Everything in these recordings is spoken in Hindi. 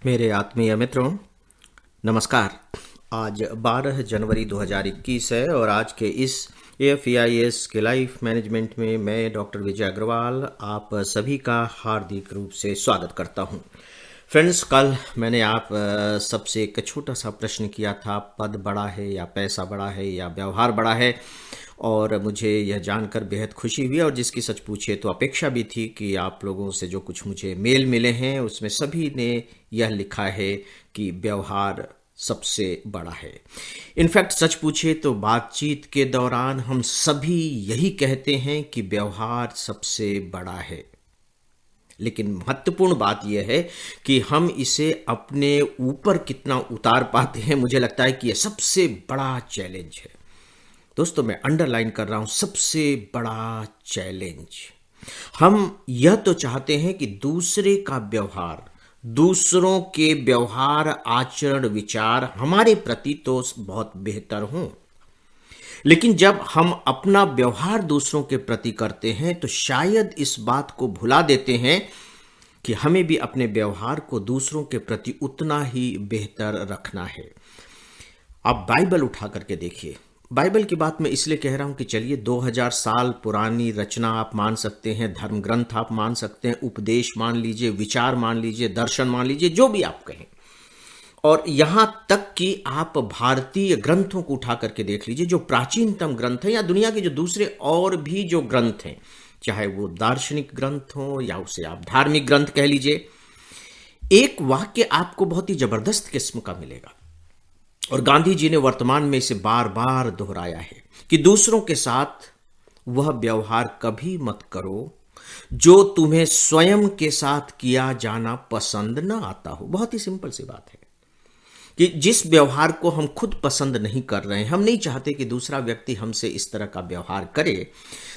मेरे आत्मीय मित्रों, नमस्कार। आज 12 जनवरी 2021 है और आज के इस AFEIS के लाइफ मैनेजमेंट में मैं डॉक्टर विजय अग्रवाल आप सभी का हार्दिक रूप से स्वागत करता हूं। फ्रेंड्स, कल मैंने आप सबसे एक छोटा सा प्रश्न किया था, पद बड़ा है या पैसा बड़ा है या व्यवहार बड़ा है, और मुझे यह जानकर बेहद खुशी हुई और जिसकी सच पूछे तो अपेक्षा भी थी कि आप लोगों से जो कुछ मुझे मेल मिले हैं उसमें सभी ने यह लिखा है कि व्यवहार सबसे बड़ा है। इनफैक्ट सच पूछे तो बातचीत के दौरान हम सभी यही कहते हैं कि व्यवहार सबसे बड़ा है, लेकिन महत्वपूर्ण बात यह है कि हम इसे अपने ऊपर कितना उतार पाते हैं। मुझे लगता है कि यह सबसे बड़ा चैलेंज है। दोस्तों, मैं अंडरलाइन कर रहा हूं, सबसे बड़ा चैलेंज। हम यह तो चाहते हैं कि दूसरे का व्यवहार, दूसरों के व्यवहार, आचरण, विचार हमारे प्रति तो बहुत बेहतर हों, लेकिन जब हम अपना व्यवहार दूसरों के प्रति करते हैं तो शायद इस बात को भुला देते हैं कि हमें भी अपने व्यवहार को दूसरों के प्रति उतना ही बेहतर रखना है। आप बाइबल उठा करके देखिए। बाइबल की बात मैं इसलिए कह रहा हूं कि चलिए 2000 साल पुरानी रचना आप मान सकते हैं, धर्म ग्रंथ आप मान सकते हैं, उपदेश मान लीजिए, विचार मान लीजिए, दर्शन मान लीजिए, जो भी आप कहें, और यहां तक कि आप भारतीय ग्रंथों को उठा करके देख लीजिए, जो प्राचीनतम ग्रंथ हैं या दुनिया के जो दूसरे और भी जो ग्रंथ हैं, चाहे वो दार्शनिक ग्रंथ हो या उसे आप धार्मिक ग्रंथ कह लीजिए, एक वाक्य आपको बहुत ही जबरदस्त किस्म का मिलेगा और गांधी जी ने वर्तमान में इसे बार बार दोहराया है कि दूसरों के साथ वह व्यवहार कभी मत करो जो तुम्हें स्वयं के साथ किया जाना पसंद न आता हो। बहुत ही सिंपल सी बात है कि जिस व्यवहार को हम खुद पसंद नहीं कर रहे हैं, हम नहीं चाहते कि दूसरा व्यक्ति हमसे इस तरह का व्यवहार करे,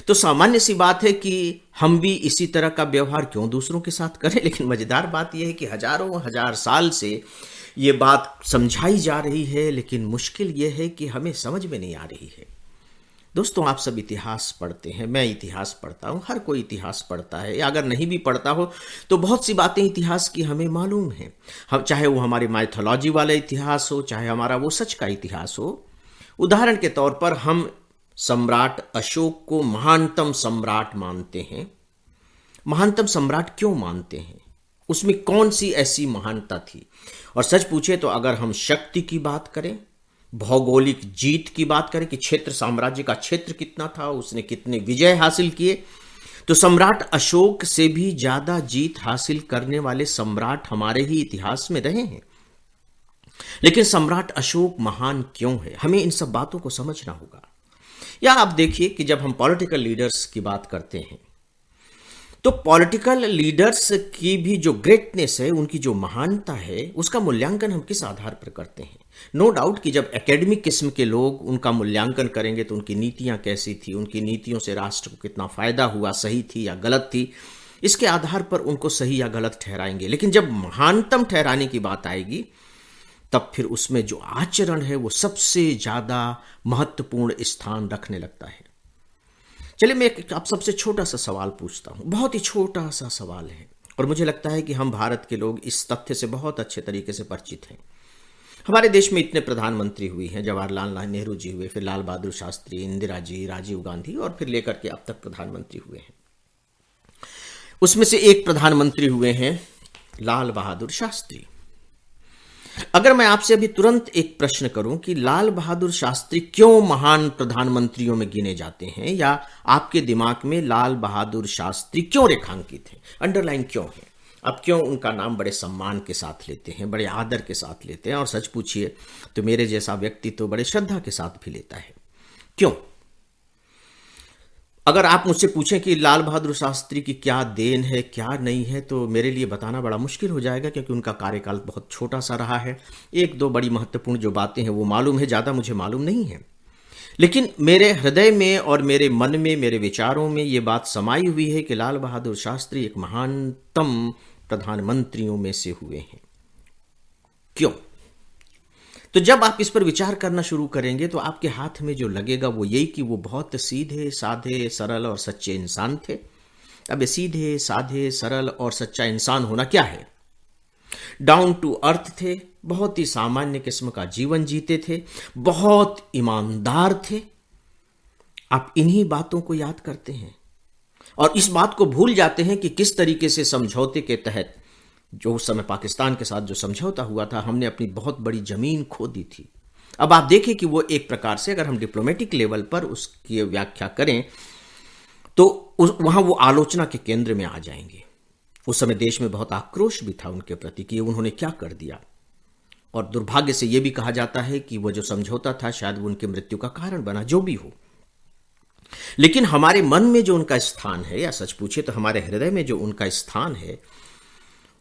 तो सामान्य सी बात है कि हम भी इसी तरह का व्यवहार क्यों दूसरों के साथ करें। लेकिन मजेदार बात यह है कि हजारों हजार साल से ये बात समझाई जा रही है, लेकिन मुश्किल यह है कि हमें समझ में नहीं आ रही है। दोस्तों, आप सब इतिहास पढ़ते हैं, मैं इतिहास पढ़ता हूं, हर कोई इतिहास पढ़ता है, या अगर नहीं भी पढ़ता हो तो बहुत सी बातें इतिहास की हमें मालूम हैं। हम चाहे वो हमारी माइथोलॉजी वाला इतिहास हो, चाहे हमारा वो सच का इतिहास हो। उदाहरण के तौर पर हम सम्राट अशोक को महानतम सम्राट मानते हैं। महानतम सम्राट क्यों मानते हैं? उसमें कौन सी ऐसी महानता थी? और सच पूछे तो अगर हम शक्ति की बात करें, भौगोलिक जीत की बात करें कि क्षेत्र, साम्राज्य का क्षेत्र कितना था, उसने कितने विजय हासिल किए, तो सम्राट अशोक से भी ज्यादा जीत हासिल करने वाले सम्राट हमारे ही इतिहास में रहे हैं। लेकिन सम्राट अशोक महान क्यों है? हमें इन सब बातों को समझना होगा। या आप देखिए कि जब हम पॉलिटिकल लीडर्स की बात करते हैं तो पॉलिटिकल लीडर्स की भी जो ग्रेटनेस है, उनकी जो महानता है, उसका मूल्यांकन हम किस आधार पर करते हैं? नो डाउट कि जब एकेडमिक किस्म के लोग उनका मूल्यांकन करेंगे तो उनकी नीतियां कैसी थी, उनकी नीतियों से राष्ट्र को कितना फायदा हुआ, सही थी या गलत थी, इसके आधार पर उनको सही या गलत ठहराएंगे। लेकिन जब महानतम ठहराने की बात आएगी तब फिर उसमें जो आचरण है वो सबसे ज्यादा महत्वपूर्ण स्थान रखने लगता है। चलिए मैं आप सबसे छोटा सा सवाल पूछता हूं, बहुत ही छोटा सा सवाल है, और मुझे लगता है कि हम भारत के लोग इस तथ्य से बहुत अच्छे तरीके से परिचित हैं। हमारे देश में इतने प्रधानमंत्री हुए हैं, जवाहरलाल नेहरू जी हुए, फिर लाल बहादुर शास्त्री, इंदिरा जी, राजीव गांधी, और फिर लेकर के अब तक प्रधानमंत्री हुए हैं। उसमें से एक प्रधानमंत्री हुए हैं लाल बहादुर शास्त्री। अगर मैं आपसे अभी तुरंत एक प्रश्न करूं कि लाल बहादुर शास्त्री क्यों महान प्रधानमंत्रियों में गिने जाते हैं, या आपके दिमाग में लाल बहादुर शास्त्री क्यों रेखांकित है, अंडरलाइन क्यों है, आप क्यों उनका नाम बड़े सम्मान के साथ लेते हैं, बड़े आदर के साथ लेते हैं, और सच पूछिए तो मेरे जैसा व्यक्ति तो बड़े श्रद्धा के साथ भी लेता है? क्यों? अगर आप मुझसे पूछें कि लाल बहादुर शास्त्री की क्या देन है, क्या नहीं है, तो मेरे लिए बताना बड़ा मुश्किल हो जाएगा, क्योंकि उनका कार्यकाल बहुत छोटा सा रहा है। एक दो बड़ी महत्वपूर्ण जो बातें हैं वो मालूम है, ज़्यादा मुझे मालूम नहीं है। लेकिन मेरे हृदय में और मेरे मन में, मेरे विचारों में ये बात समाई हुई है कि लाल बहादुर शास्त्री एक महानतम प्रधानमंत्रियों में से हुए हैं। क्यों? तो जब आप इस पर विचार करना शुरू करेंगे तो आपके हाथ में जो लगेगा वो यही कि वो बहुत सीधे साधे सरल और सच्चे इंसान थे। अब ये सीधे साधे सरल और सच्चा इंसान होना क्या है? डाउन टू अर्थ थे, बहुत ही सामान्य किस्म का जीवन जीते थे, बहुत ईमानदार थे। आप इन्हीं बातों को याद करते हैं और इस बात को भूल जाते हैं कि किस तरीके से समझौते के तहत, जो उस समय पाकिस्तान के साथ जो समझौता हुआ था, हमने अपनी बहुत बड़ी जमीन खो दी थी। अब आप देखें कि वो एक प्रकार से अगर हम डिप्लोमेटिक लेवल पर उसकी व्याख्या करें तो वहां वो आलोचना के केंद्र में आ जाएंगे। उस समय देश में बहुत आक्रोश भी था उनके प्रति कि उन्होंने क्या कर दिया, और दुर्भाग्य से यह भी कहा जाता है कि वो जो समझौता था शायद वो उनकी मृत्यु का कारण बना। जो भी हो, लेकिन हमारे मन में जो उनका स्थान है, या सच पूछे तो हमारे हृदय में जो उनका स्थान है,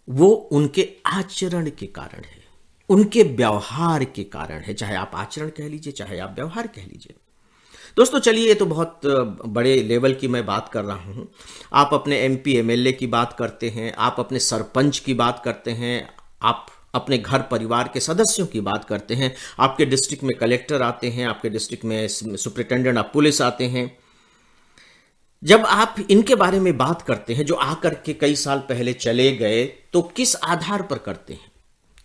वो उनके आचरण के कारण है, उनके व्यवहार के कारण है। चाहे आप आचरण कह लीजिए, चाहे आप व्यवहार कह लीजिए। दोस्तों चलिए, ये तो बहुत बड़े लेवल की मैं बात कर रहा हूं। आप अपने एमपी एमएलए की बात करते हैं, आप अपने सरपंच की बात करते हैं, आप अपने घर परिवार के सदस्यों की बात करते हैं, आपके डिस्ट्रिक्ट में कलेक्टर आते हैं, आपके डिस्ट्रिक्ट में सुपरिटेंडेंट ऑफ पुलिस आते हैं। जब आप इनके बारे में बात करते हैं जो आकर के कई साल पहले चले गए, तो किस आधार पर करते हैं?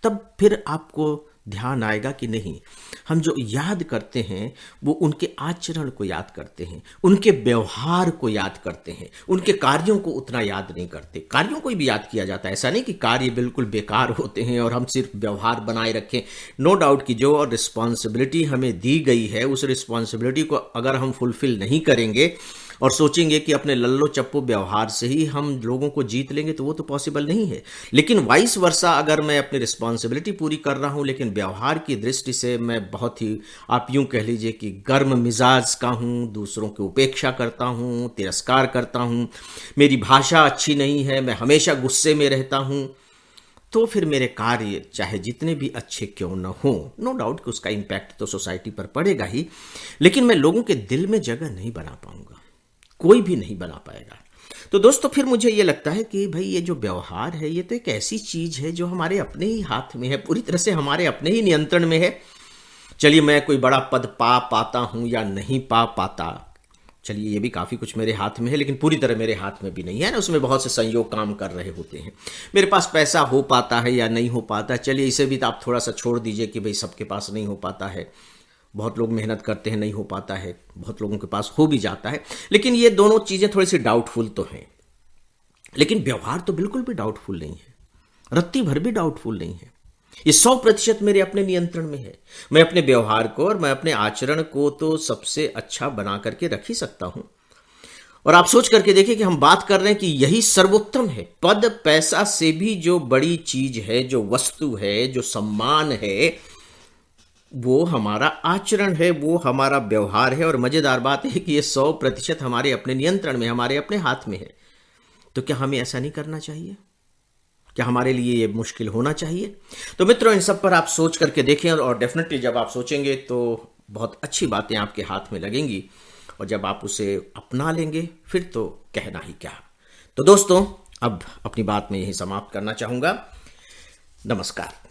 तब फिर आपको ध्यान आएगा कि नहीं, हम जो याद करते हैं वो उनके आचरण को याद करते हैं, उनके व्यवहार को याद करते हैं, उनके कार्यों को उतना याद नहीं करते। कार्यों को भी याद किया जाता है, ऐसा नहीं कि कार्य बिल्कुल बेकार होते हैं और हम सिर्फ व्यवहार बनाए रखें। नो डाउट कि जो रिस्पॉन्सिबिलिटी हमें दी गई है, उस रिस्पॉन्सिबिलिटी को अगर हम फुलफिल नहीं करेंगे और सोचेंगे कि अपने लल्लो चप्पो व्यवहार से ही हम लोगों को जीत लेंगे, तो वो तो पॉसिबल नहीं है। लेकिन वाइस वर्सा, अगर मैं अपनी रिस्पॉन्सिबिलिटी पूरी कर रहा हूं लेकिन व्यवहार की दृष्टि से मैं बहुत ही, आप यूं कह लीजिए कि गर्म मिजाज का हूं, दूसरों की उपेक्षा करता हूं, तिरस्कार करता हूं, मेरी भाषा अच्छी नहीं है, मैं हमेशा गुस्से में रहता हूं, तो फिर मेरे कार्य चाहे जितने भी अच्छे क्यों न हो, नो डाउट कि उसका इम्पैक्ट तो सोसाइटी पर पड़ेगा ही, लेकिन मैं लोगों के दिल में जगह नहीं बना पाऊंगा, कोई भी नहीं बना पाएगा। तो दोस्तों फिर मुझे ये लगता है कि भाई ये जो व्यवहार है, ये तो एक ऐसी चीज है जो हमारे अपने ही हाथ में है, पूरी तरह से हमारे अपने ही नियंत्रण में है। चलिए, मैं कोई बड़ा पद पा पाता हूं या नहीं पा पाता, चलिए ये भी काफी कुछ मेरे हाथ में है, लेकिन पूरी तरह मेरे हाथ में भी नहीं है ना, उसमें बहुत से संयोग काम कर रहे होते हैं। मेरे पास पैसा हो पाता है या नहीं हो पाता, चलिए इसे भी तो आप थोड़ा सा छोड़ दीजिए कि भाई सबके पास नहीं हो पाता है, बहुत लोग मेहनत करते हैं, नहीं हो पाता है, बहुत लोगों के पास हो भी जाता है, लेकिन ये दोनों चीजें थोड़ी सी डाउटफुल तो हैं। लेकिन व्यवहार तो बिल्कुल भी डाउटफुल नहीं है, रत्ती भर भी डाउटफुल नहीं है। ये 100% मेरे अपने नियंत्रण में है। मैं अपने व्यवहार को और मैं अपने आचरण को तो सबसे अच्छा बना करके रख ही सकता हूं। और आप सोच करके देखिए कि हम बात कर रहे हैं कि यही सर्वोत्तम है। पद पैसा से भी जो बड़ी चीज है, जो वस्तु है, जो सम्मान है, वो हमारा आचरण है, वो हमारा व्यवहार है। और मजेदार बात है कि ये 100% हमारे अपने नियंत्रण में, हमारे अपने हाथ में है। तो क्या हमें ऐसा नहीं करना चाहिए? क्या हमारे लिए ये मुश्किल होना चाहिए? तो मित्रों, इन सब पर आप सोच करके देखें, और डेफिनेटली जब आप सोचेंगे तो बहुत अच्छी बातें आपके हाथ में लगेंगी, और जब आप उसे अपना लेंगे फिर तो कहना ही क्या। तो दोस्तों, अब अपनी बात में यही समाप्त करना चाहूंगा। नमस्कार।